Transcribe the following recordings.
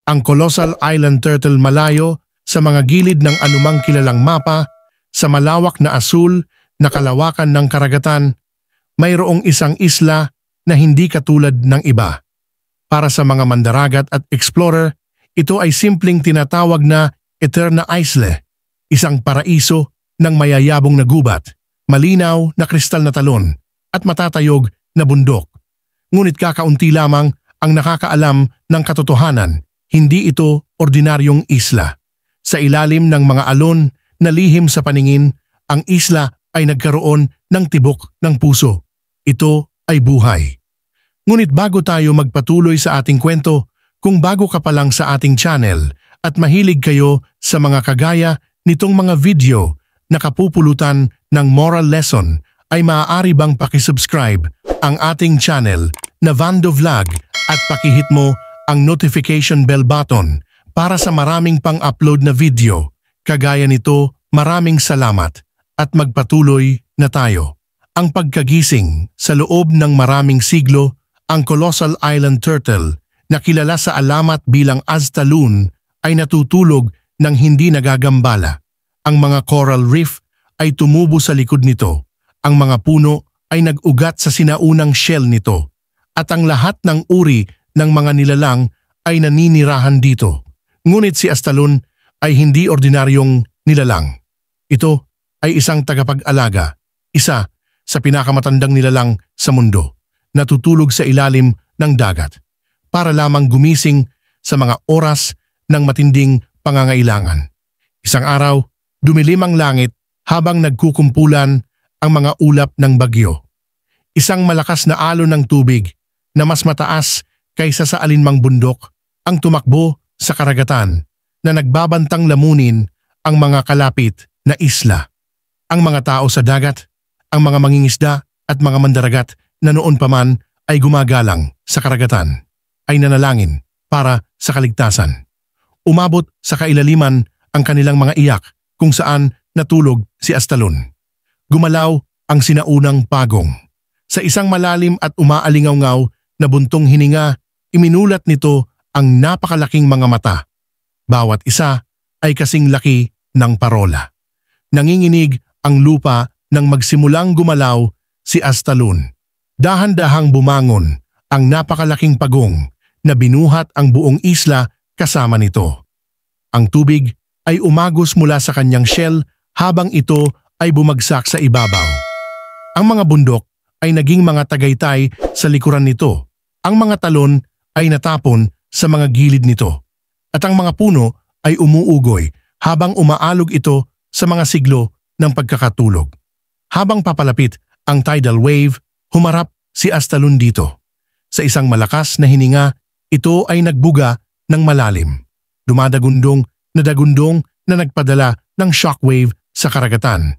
Ang colossal island turtle malayo sa mga gilid ng anumang kilalang mapa, sa malawak na asul na kalawakan ng karagatan, mayroong isang isla na hindi katulad ng iba. Para sa mga mandaragat at explorer, ito ay simpleng tinatawag na Eterna Isle, isang paraiso ng mayayabong na gubat, malinaw na kristal na talon at matatayog na bundok. Ngunit kakaunti lamang ang nakakaalam ng katotohanan, hindi ito ordinaryong isla. Sa ilalim ng mga alon na lihim sa paningin, ang isla ay nagkaroon ng tibok ng puso. Ito ay buhay. Ngunit bago tayo magpatuloy sa ating kwento, kung bago ka pa lang sa ating channel at mahilig kayo sa mga kagaya nitong mga video na kapupulutan ng moral lesson, ay maaari bang pakisubscribe ang ating channel na Vando Vlog at pakihit mo ang notification bell button para sa maraming pang-upload na video. Kagaya nito, maraming salamat at magpatuloy na tayo. Ang pagkagising sa loob ng maraming siglo, ang colossal island turtle na kilala sa alamat bilang Aztalun ay natutulog ng hindi nagagambala. Ang mga coral reef ay tumubo sa likod nito. Ang mga puno ay nag-ugat sa sinaunang shell nito. At ang lahat ng uri ng mga nilalang ay naninirahan dito. Ngunit si Aztalun ay hindi ordinaryong nilalang. Ito ay isang tagapag-alaga, isa sa pinakamatandang nilalang sa mundo, natutulog sa ilalim ng dagat para lamang gumising sa mga oras ng matinding pangangailangan. Isang araw, dumilim ang langit habang nagkukumpulan ang mga ulap ng bagyo. Isang malakas na alon ng tubig na mas mataas kaysa sa alinmang bundok ang tumakbo sa karagatan na nagbabantang lamunin ang mga kalapit na isla. Ang mga tao sa dagat, ang mga mangingisda at mga mandaragat na noon pa man ay gumagalang sa karagatan, ay nanalangin para sa kaligtasan. Umabot sa kailaliman ang kanilang mga iyak kung saan natulog si Aztalun. Gumalaw ang sinaunang pagong. Sa isang malalim at umaalingaw-ngaw na buntong hininga, iminulat nito ang napakalaking mga mata. Bawat isa ay kasing laki ng parola. Nanginginig ang lupa nang magsimulang gumalaw si Aztalun. Dahan-dahang bumangon ang napakalaking pagong na binuhat ang buong isla kasama nito. Ang tubig ay umagos mula sa kanyang shell habang ito ay bumagsak sa ibabaw. Ang mga bundok ay naging mga tagaytay sa likuran nito. Ang mga talon ay natapon sa mga gilid nito. At ang mga puno ay umuugoy habang umaalog ito sa mga siglo ng pagkakatulog. Habang papalapit ang tidal wave, humarap si Aztalun dito. Sa isang malakas na hininga, ito ay nagbuga ng malalim. Dumadagundong na nagpadala ng shockwave sa karagatan.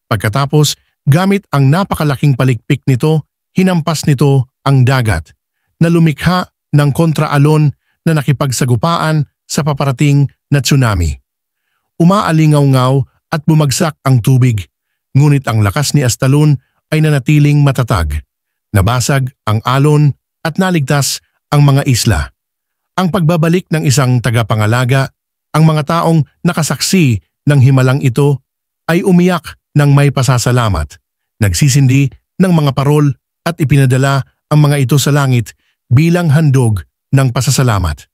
Pagkatapos, gamit ang napakalaking palikpik nito, hinampas nito ang dagat na lumikha ng kontraalon na nakipagsagupaan sa paparating na tsunami. Umaalingaw-ngaw at bumagsak ang tubig, ngunit ang lakas ni Aztalun ay nanatiling matatag. Nabasag ang alon at naligtas ang mga isla. Ang pagbabalik ng isang tagapangalaga, ang mga taong nakasaksi ng himalang ito ay umiyak ng may pasasalamat, nagsisindi ng mga parol at ipinadala ang mga ito sa langit bilang handog ng pasasalamat.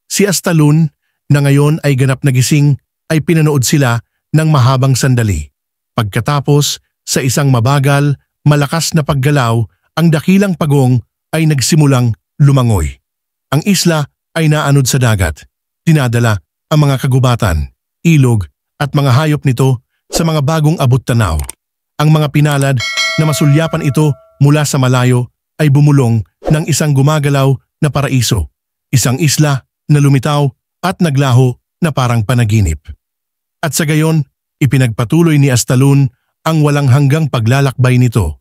Si Aztalun na ngayon ay ganap na gising ay pinanood sila ng mahabang sandali. Pagkatapos sa isang mabagal, malakas na paggalaw, ang dakilang pagong ay nagsimulang lumangoy. Ang isla ay naanod sa dagat. Dinadala ang mga kagubatan, ilog at mga hayop nito sa mga bagong abot-tanaw. Ang mga pinalad na masulyapan ito mula sa malayo ay bumulong ng isang gumagalaw na paraiso, isang isla na lumitaw at naglaho na parang panaginip. At sa gayon, ipinagpatuloy ni Aztalun ang walang hanggang paglalakbay nito.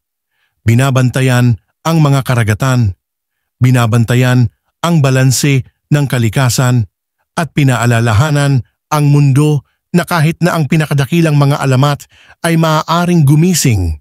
Binabantayan ang mga karagatan, binabantayan ang balanse ng kalikasan at pinaalalahanan ang mundo na kahit na ang pinakadakilang mga alamat ay maaaring gumising